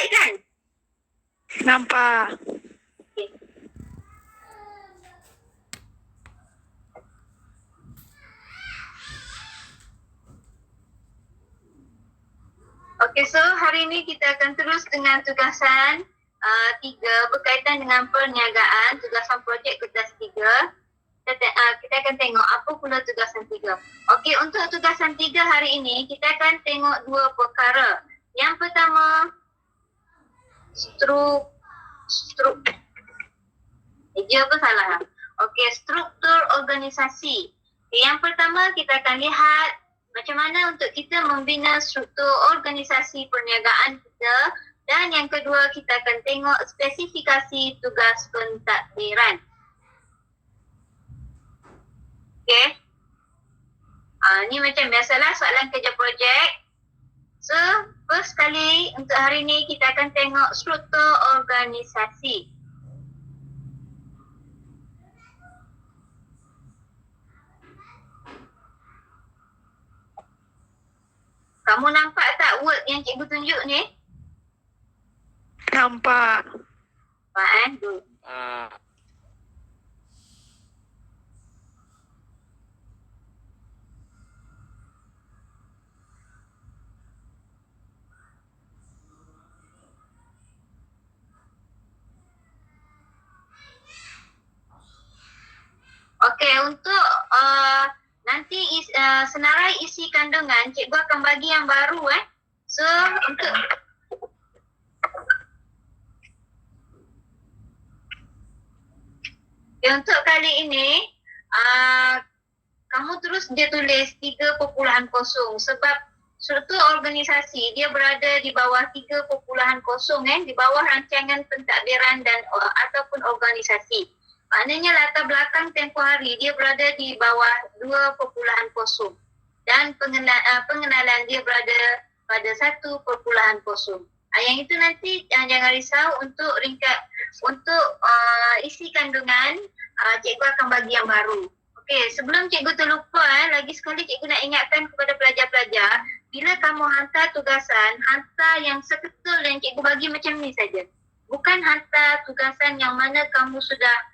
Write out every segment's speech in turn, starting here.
slide kan? Nampak. Okay. Okay, so hari ini kita akan terus dengan tugasan 3 berkaitan dengan perniagaan, tugasan projek kertas 3. Kita akan tengok apa pula tugasan 3. Okey, untuk tugasan 3 hari ini kita akan tengok 2 perkara. Yang pertama struktur organisasi. Yang pertama kita akan lihat macam mana untuk kita membina struktur organisasi perniagaan kita, dan yang kedua kita akan tengok spesifikasi tugas pentadbiran. Okey. Ni macam biasalah soalan kerja projek. So, first kali untuk hari ni kita akan tengok struktur organisasi. Kamu nampak tak word yang cikgu tunjuk ni? Nampak. Nampak Good. Okey, untuk nanti senarai isi kandungan, cikgu akan bagi yang baru So, untuk kali ini kamu terus dia tulis 3.0 sebab struktur organisasi dia berada di bawah 3.0 di bawah rancangan pentadbiran dan ataupun organisasi. Maknanya latar belakang tempoh hari dia berada di bawah 2.0 dan pengenalan dia berada pada 1.0. Yang itu nanti jangan risau untuk isi kandungan, cikgu akan bagi yang baru. Okey, sebelum cikgu terlupa lagi sekali cikgu nak ingatkan kepada pelajar-pelajar, bila kamu hantar tugasan, hantar yang seketul yang cikgu bagi macam ni saja. Bukan hantar tugasan yang mana kamu sudah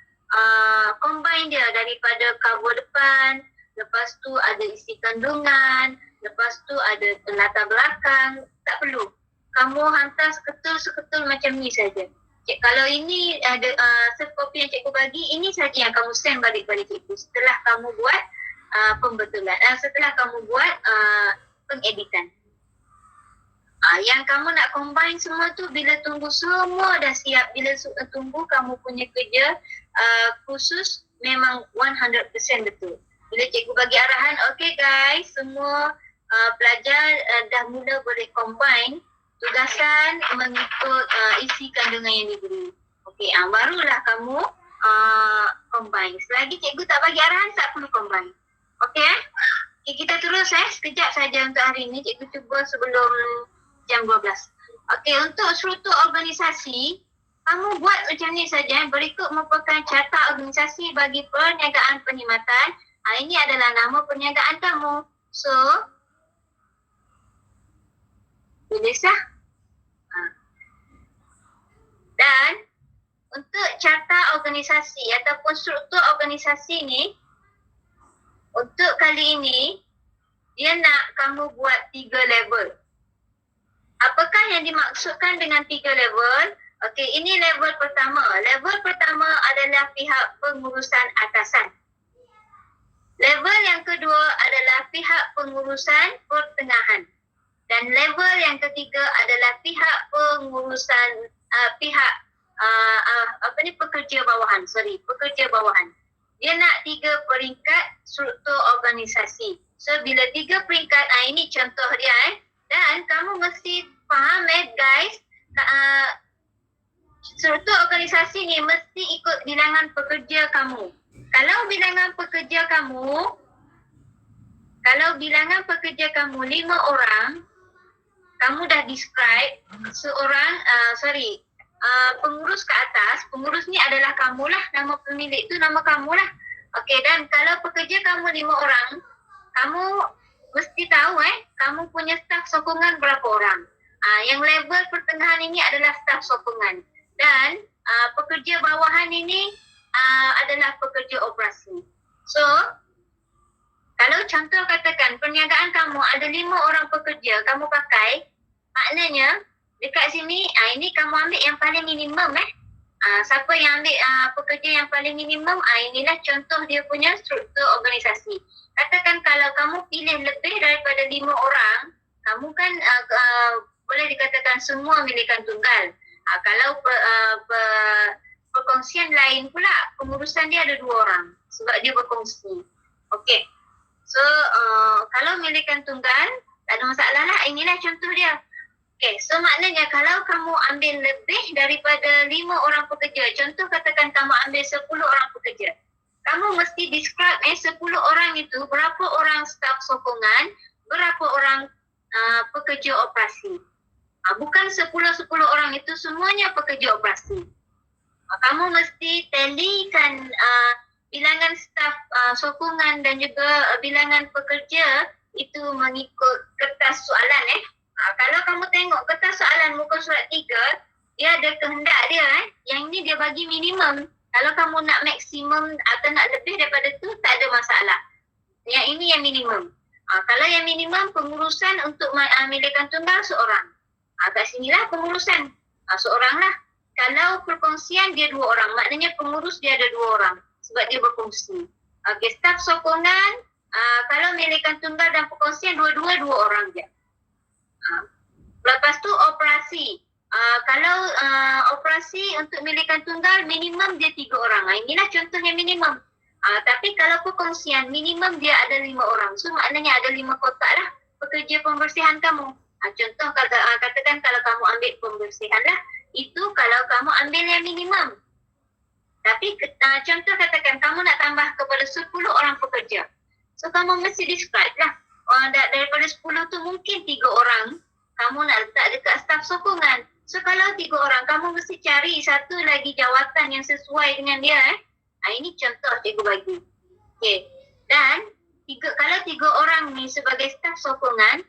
combine dia daripada cover depan, lepas tu ada isi kandungan, lepas tu ada latar belakang. Tak perlu. Kamu hantar seketul-seketul macam ni saja. Kalau ini ada soft copy yang cikgu bagi, ini saja yang kamu send balik pada cikgu setelah kamu buat pembetulan, setelah kamu buat pengeditan. Yang kamu nak combine semua tu bila tunggu semua dah siap, bila tunggu kamu punya kerja khusus memang 100% betul. Bila cikgu bagi arahan, okay guys, semua pelajar dah mula boleh combine tugasan mengikut isi kandungan yang diberi. Okay, barulah kamu combine. Selagi cikgu tak bagi arahan, tak perlu combine. Okay, okay, kita terus sekejap saja untuk hari ini. Cikgu cuba sebelum jam 12. Okey, untuk struktur organisasi, kamu buat macam ni saja. Berikut merupakan carta organisasi bagi perniagaan perkhidmatan. Ini adalah nama perniagaan kamu. So, tulislah. Dan untuk carta organisasi ataupun struktur organisasi ni, untuk kali ini, dia nak kamu buat 3 level. Apakah yang dimaksudkan dengan 3 level? Okey, ini level pertama. Level pertama adalah pihak pengurusan atasan. Level yang kedua adalah pihak pengurusan pertengahan. Dan level yang ketiga adalah pihak pengurusan pekerja bawahan. Pekerja bawahan. Dia nak 3 peringkat struktur organisasi. So bila 3 peringkat, ini contoh dia Dan kamu mesti faham guys, struktur organisasi ni mesti ikut bilangan pekerja kamu. Kalau bilangan pekerja kamu 5 orang, kamu dah describe pengurus ke atas. Pengurus ni adalah kamulah, nama pemilik tu nama kamulah. Okey, dan kalau pekerja kamu 5 orang, kamu mesti tahu kamu punya staf sokongan berapa orang. Yang level pertengahan ini adalah staf sokongan. Dan pekerja bawahan ini adalah pekerja operasi. So, kalau contoh katakan perniagaan kamu ada 5 orang pekerja kamu pakai, maknanya dekat sini ini kamu ambil yang paling minimum siapa yang ambil pekerja yang paling minimum, inilah contoh dia punya struktur organisasi. Katakan kalau kamu pilih lebih daripada 5 orang, kamu kan boleh dikatakan semua milikan tunggal. Kalau perkongsian lain pula, pengurusan dia ada 2 orang sebab dia berkongsi. Okey. So, kalau milikan tunggal, tak ada masalah lah. Inilah contoh dia. Okay, so maknanya kalau kamu ambil lebih daripada 5 orang pekerja, contoh katakan kamu ambil 10 orang pekerja, kamu mesti describe 10 orang itu berapa orang staf sokongan, berapa orang pekerja operasi. Bukan 10 orang itu semuanya pekerja operasi. Kamu mesti tallykan bilangan staf sokongan dan juga bilangan pekerja itu mengikut kertas soalan kalau kamu tengok kertas soalan muka surat 3, dia ada kehendak dia yang ini dia bagi minimum. Kalau kamu nak maksimum atau nak lebih daripada tu, tak ada masalah. Yang ini yang minimum. Kalau yang minimum pengurusan untuk milikan tunggal seorang. Kat sinilah pengurusan seorang lah. Kalau perkongsian dia 2 orang, maknanya pengurus dia ada 2 orang sebab dia berkongsi. Okey, staf sokongan, kalau milikan tunggal dan perkongsian dua-dua 2 orang je. Lepas tu operasi. Kalau operasi untuk milikan tunggal minimum dia 3 orang. Inilah contoh yang minimum. Tapi kalau perkongsian minimum dia ada 5 orang. So maknanya ada 5 kotak lah pekerja pembersihan kamu. Contoh katakan kalau kamu ambil pembersihan lah, itu kalau kamu ambil yang minimum. Tapi contoh katakan kamu nak tambah kepada 10 orang pekerja. So kamu mesti describe lah. Daripada 10 tu mungkin 3 orang kamu nak letak dekat staf sokongan. So kalau 3 orang, kamu mesti cari satu lagi jawatan yang sesuai dengan dia. Ini contoh cikgu bagi. Okay. Dan kalau 3 orang ni sebagai staf sokongan,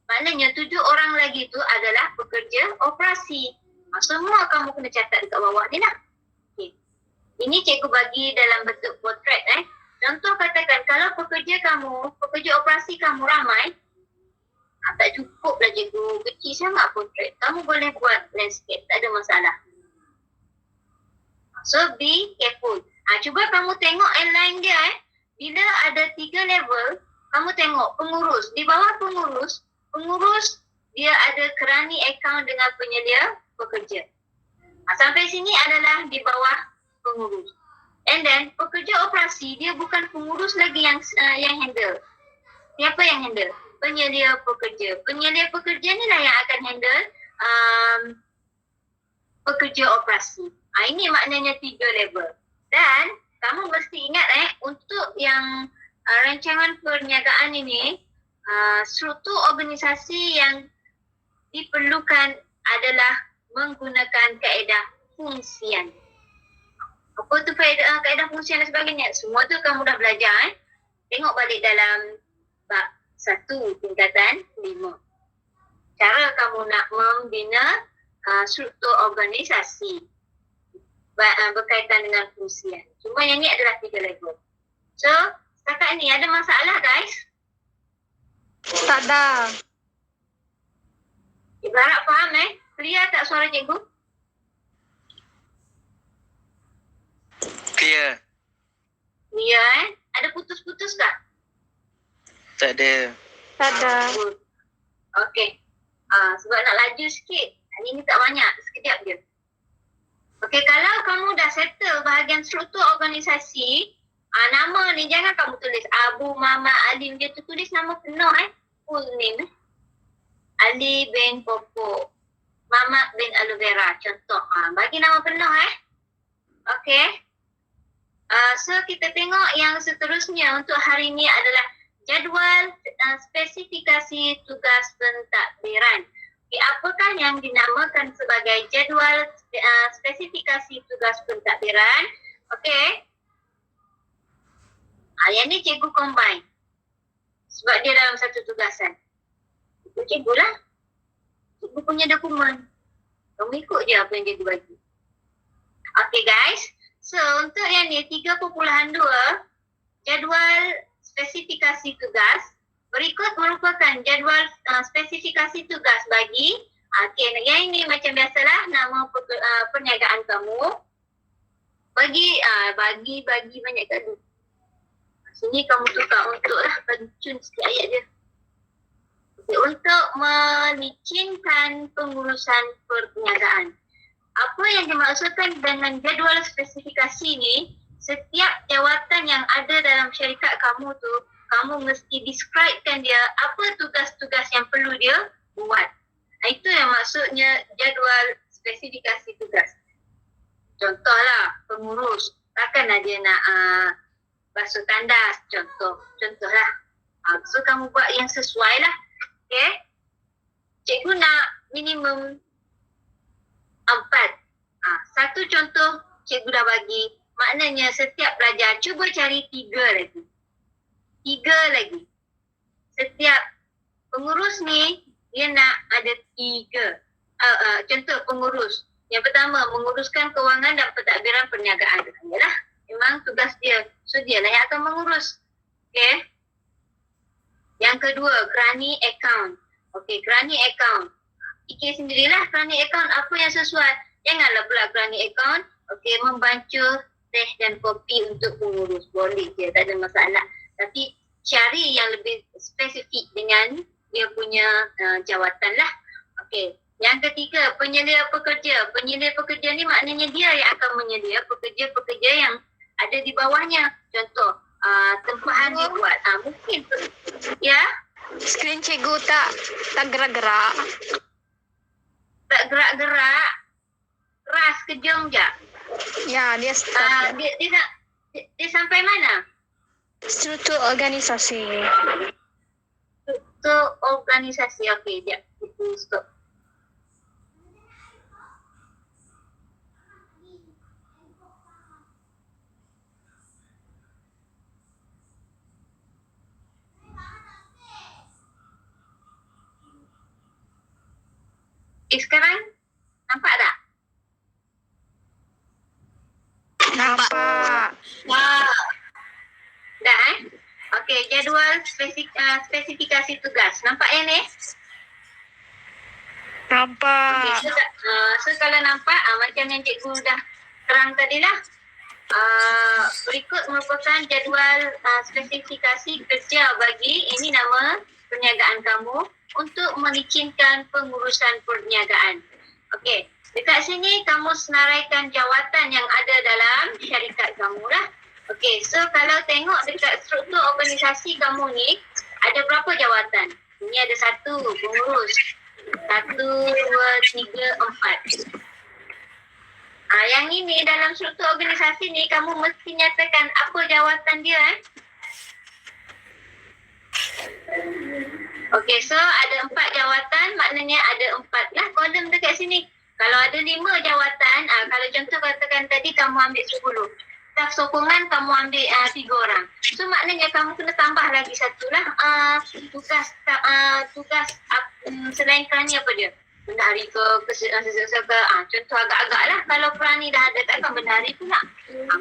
maknanya 7 orang lagi tu adalah pekerja operasi. Semua kamu kena catat dekat bawah ni lah. Okay. Ini cikgu bagi dalam bentuk potret. Contoh katakan kalau pekerja operasi kamu ramai, tak cukup lah cikgu, kecil sangat potret. Kamu boleh buat landscape, tak ada masalah. So be careful. Cuba kamu tengok outline dia Bila ada 3 level, kamu tengok pengurus. Di bawah pengurus dia ada kerani akaun dengan penyedia pekerja. Sampai sini adalah di bawah pengurus. And then pekerja operasi dia bukan pengurus lagi yang handle. Siapa yang handle? Penyedia pekerja. Penyedia pekerja ni lah yang akan handle pekerja operasi. Ini maknanya 3 level. Dan kamu mesti ingat untuk yang rancangan perniagaan ini, struktur organisasi yang diperlukan adalah menggunakan kaedah fungsian. Apa tu kaedah fungsian dan sebagainya? Semua tu kamu dah belajar. Tengok balik dalam bab 1 tingkatan 5. Cara kamu nak membina struktur organisasi berkaitan dengan fungsian. Cuma yang ni adalah 3 level. So, setakat ni ada masalah guys? Tak ada. Cikgu harap faham Clear tak suara cikgu? Clear. Clear Ada putus-putus tak? Tak ada. Tak ada. Okey. Sebab nak laju sikit. Hari ni tak banyak. Sekejap je. Okey, kalau kamu dah settle bahagian struktur organisasi, nama ni jangan kamu tulis Abu Mama Alim. Dia tu tulis nama penuh full name Ali bin Popo, Mama bin Aloe Vera. Contoh. Bagi nama penuh Okey. So kita tengok yang seterusnya untuk hari ini adalah jadual spesifikasi tugas pentadbiran. Apakah yang dinamakan sebagai jadual spesifikasi tugas pentadbiran? Okey. Yang ni cikgu combine. Sebab dia dalam satu tugasan. Itu cikgu lah. Cikgu punya dokumen. Kamu ikut je apa yang cikgu bagi. Okay guys. So untuk yang ni 3.2 jadual spesifikasi tugas. Berikut merupakan jadual spesifikasi tugas bagi yang ini macam biasalah nama perniagaan kamu. Bagi banyak kali. Sini kamu tukar untuk lah bagi cun sikit ayat dia. Okay, untuk melicinkan pengurusan perniagaan. Apa yang dimaksudkan dengan jadual spesifikasi ni, setiap jawatan yang ada dalam syarikat kamu tu, kamu mesti describekan dia apa tugas-tugas yang perlu dia buat. Itu yang maksudnya jadual spesifikasi tugas. Contohlah, pengurus. Takkanlah dia nak basuh tandas, contohlah. So kamu buat yang sesuai lah. Okay? Cikgu nak minimum 4. Satu contoh cikgu dah bagi. Maknanya setiap pelajar cuba cari 3 lagi. 3 lagi. Setiap pengurus ni dia nak ada 3. Contoh pengurus. Yang pertama, menguruskan kewangan dan pentadbiran perniagaan. Yalah, memang tugas dia. So dia lah yang akan mengurus. Okay. Yang kedua, kerani account. Okay, kerani account. Fikir sendirilah kerani account apa yang sesuai. Janganlah pula kerani account. Okay, membancu teh dan kopi untuk pengurus. Boleh je, tak ada masalah. Tapi cari yang lebih spesifik dengan dia punya jawatan lah. Okay. Yang ketiga, penyelia pekerja. Penyelia pekerja ni maknanya dia yang akan menyelia pekerja-pekerja yang ada di bawahnya. Contoh, tempahan dia buat. Mungkin, ya. Skrin cikgu tak gerak-gerak. Tak gerak-gerak. Keras, kejam je. Ya, dia start. Dia sampai mana? Struktur organisasi. Struktur organisasi. Okey, dia stop. Sekarang nampak tak? Nampak. Dah Okey, jadual spesifikasi tugas. Nampak yang ni? Nampak. Okey, so kalau nampak macam yang cikgu dah terang tadi lah. Berikut merupakan jadual spesifikasi kerja bagi ini nama perniagaan kamu untuk melicinkan pengurusan perniagaan. Okey, dekat sini kamu senaraikan jawatan yang ada dalam syarikat kamu lah. Okey, so kalau tengok dekat struktur organisasi kamu ni, ada berapa jawatan? Ini ada 1, pengurus. 1, 2, 3, 4. Yang ini dalam struktur organisasi ni, kamu mesti nyatakan apa jawatan dia. Okey, so ada 4 jawatan, maknanya ada 4 lah kolom dekat sini. Kalau ada 5 jawatan, kalau contoh katakan tadi kamu ambil 10. Staf sokongan kamu ambil 3 orang. So maknanya kamu kena tambah lagi 1 lah. Tugas selain kerani apa dia? Bendahari ke contoh agak-agak lah. Kalau kerani dah ada, takkan bendahari pula.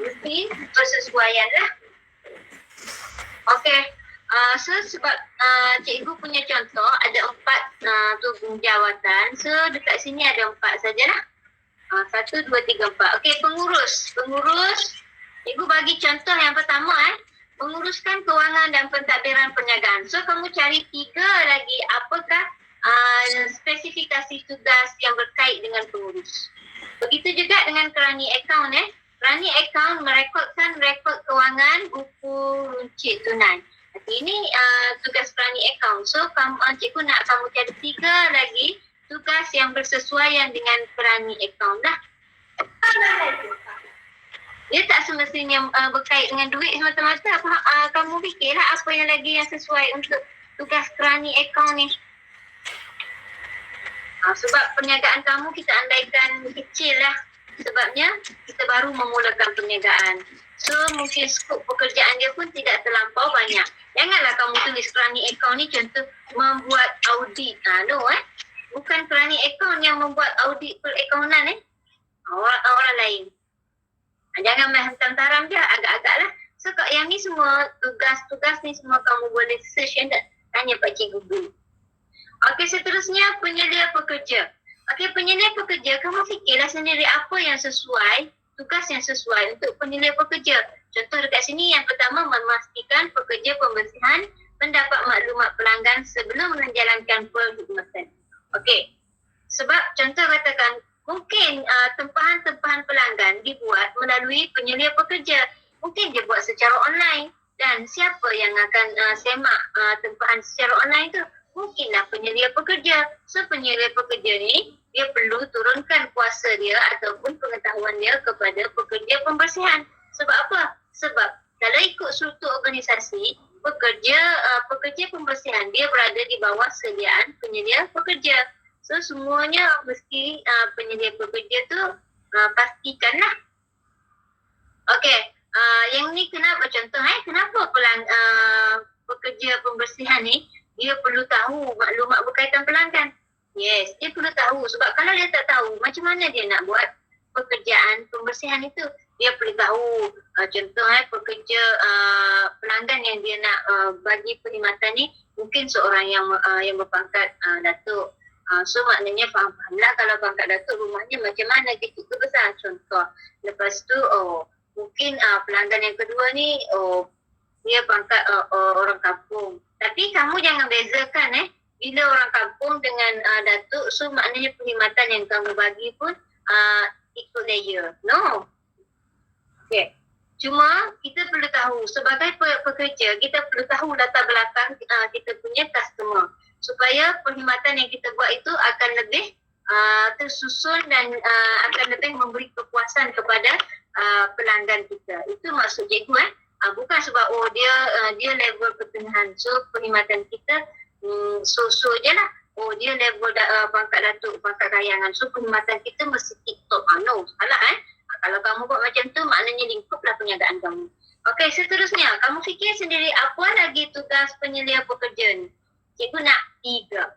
Mesti persesuaian lah. Okey. So sebab cikgu punya contoh ada 4 jawatan. So dekat sini ada 4 sajalah. 1, 2, 3, 4. Okey, pengurus. Cikgu bagi contoh yang pertama menguruskan kewangan dan pentadbiran perniagaan. So kamu cari 3 lagi apakah spesifikasi tugas yang berkait dengan pengurus. Begitu juga dengan kerani akaun. Kerani akaun merekodkan rekod kewangan, buku, runcit tunai. Ini tugas kerani akaun. So cikgu nak kamu cari 3 lagi tugas yang bersesuaian dengan kerani akaun lah. Dia tak semestinya berkait dengan duit semata-mata. Kamu fikirlah apa yang lagi yang sesuai untuk tugas kerani akaun ni. Sebab perniagaan kamu kita andaikan kecil lah. Sebabnya kita baru memulakan perniagaan. So mungkin skop pekerjaan dia pun tidak terlampau banyak. Janganlah kamu tulis kerani akaun ni contoh membuat audit. bukan pelani akaun yang membuat audit perakaunan orang lain. Jangan main hantam-taram je, agak-agak lah. So yang ni semua, tugas-tugas ni semua kamu boleh search and tanya Pak Cik Google. Okey, seterusnya penyelia pekerja. Okey, penyelia pekerja, kamu fikirlah sendiri apa yang sesuai, tugas yang sesuai untuk penyelia pekerja. Contoh dekat sini, yang pertama memastikan pekerja pembersihan mendapat maklumat pelanggan sebelum menjalankan perkhidmatan. Okey, sebab contoh katakan, mungkin tempahan-tempahan pelanggan dibuat melalui penyelia pekerja. Mungkin dia buat secara online. Dan siapa yang akan semak tempahan secara online tu? Mungkinlah penyelia pekerja. So penyelia pekerja ni, dia perlu turunkan kuasa dia ataupun pengetahuan dia kepada pekerja pembersihan. Sebab apa? Sebab kalau ikut struktur organisasi, pekerja pembersihan dia berada di bawah sediaan penyelia pekerja. So semuanya mesti penyedia pekerja tu pastikanlah. Okey, yang ni kenapa contoh kenapa pekerja pembersihan ni dia perlu tahu maklumat berkaitan pelanggan. Yes, dia perlu tahu sebab kalau dia tak tahu macam mana dia nak buat pekerjaan pembersihan itu. Dia perlu tahu contoh pekerja pelanggan yang dia nak bagi perkhidmatan ni mungkin seorang yang berpangkat datuk. So maknanya faham-fahamlah kalau pangkat datuk rumahnya macam mana, kecil ke besar contoh. Lepas tu mungkin pelanggan yang kedua ni dia pangkat orang kampung. Tapi kamu jangan bezakan bila orang kampung dengan datuk, so maknanya perkhidmatan yang kamu bagi pun ikut layer. No. Okay. Cuma kita perlu tahu sebagai pekerja, kita perlu tahu latar belakang kita punya customer supaya perkhidmatan yang kita buat itu akan lebih tersusun dan akan lebih memberi kepuasan kepada pelanggan kita. Itu maksud cikgu bukan sebab dia level pertengahan, so perkhidmatan kita so je lah. Dia level pangkat datuk, pangkat kayangan, so perkhidmatan kita mesti tip-top. No, salah kalau kamu buat macam tu, maknanya lingkuplah perniagaan kamu. Okey, seterusnya, kamu fikir sendiri apa lagi tugas penyelia pekerja ni? Cikgu nak 3.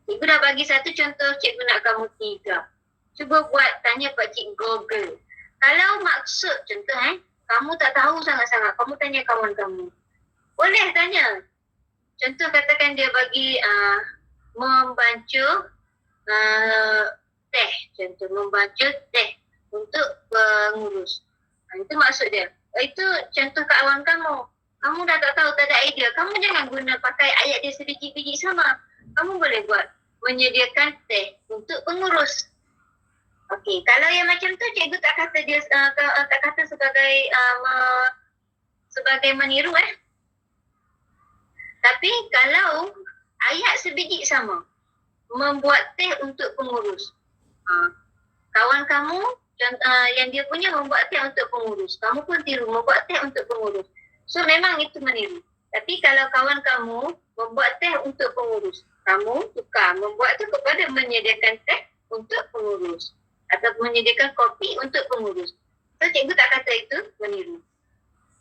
Cikgu dah bagi 1 contoh, cikgu nak kamu 3. Cuba buat, tanya Pak Cik Google. Kalau maksud contoh kamu tak tahu sangat-sangat, kamu tanya kawan kamu. Boleh tanya. Contoh katakan dia bagi membancuh teh. Contoh membancuh teh untuk pengurus. Itu maksud dia. Itu contoh kawan kamu. Kamu dah tak tahu, tak ada idea. Kamu jangan guna pakai ayat dia sebiji-biji sama. Kamu boleh buat menyediakan teh untuk pengurus. Okey, kalau yang macam tu cikgu tak kata dia tak kata sebagai meniru Tapi kalau ayat sebiji sama, membuat teh untuk pengurus. Kawan kamu yang dia punya membuat teh untuk pengurus. Kamu pun tiru membuat teh untuk pengurus. So memang itu meniru. Tapi kalau kawan kamu membuat teh untuk pengurus, kamu tukar membuat tu kepada menyediakan teh untuk pengurus atau menyediakan kopi untuk pengurus. So cikgu tak kata itu meniru.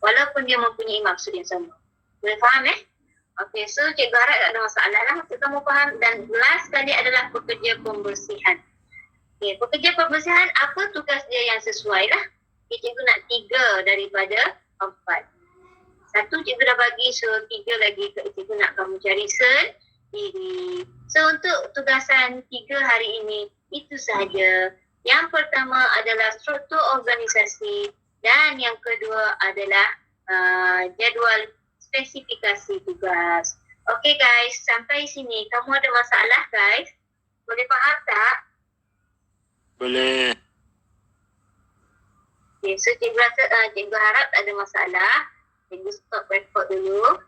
Walaupun dia mempunyai maksud yang sama. Boleh faham Okey, so cikgu harap tak ada masalah lah untuk kamu faham. Dan last sekali adalah pekerja pembersihan. Okay, pekerja pembersihan, apa tugas dia yang sesuai lah. Okay, cikgu nak 3 daripada 4. 1 cikgu dah bagi, so 3 lagi cikgu nak kamu cari sendiri. So untuk tugasan 3 hari ini, itu sahaja. Yang pertama adalah struktur organisasi dan yang kedua adalah jadual spesifikasi tugas. Okay guys, sampai sini. Kamu ada masalah guys? Boleh faham tak? Boleh. Okay, so cikgu harap tak ada masalah. Cikgu stop record dulu.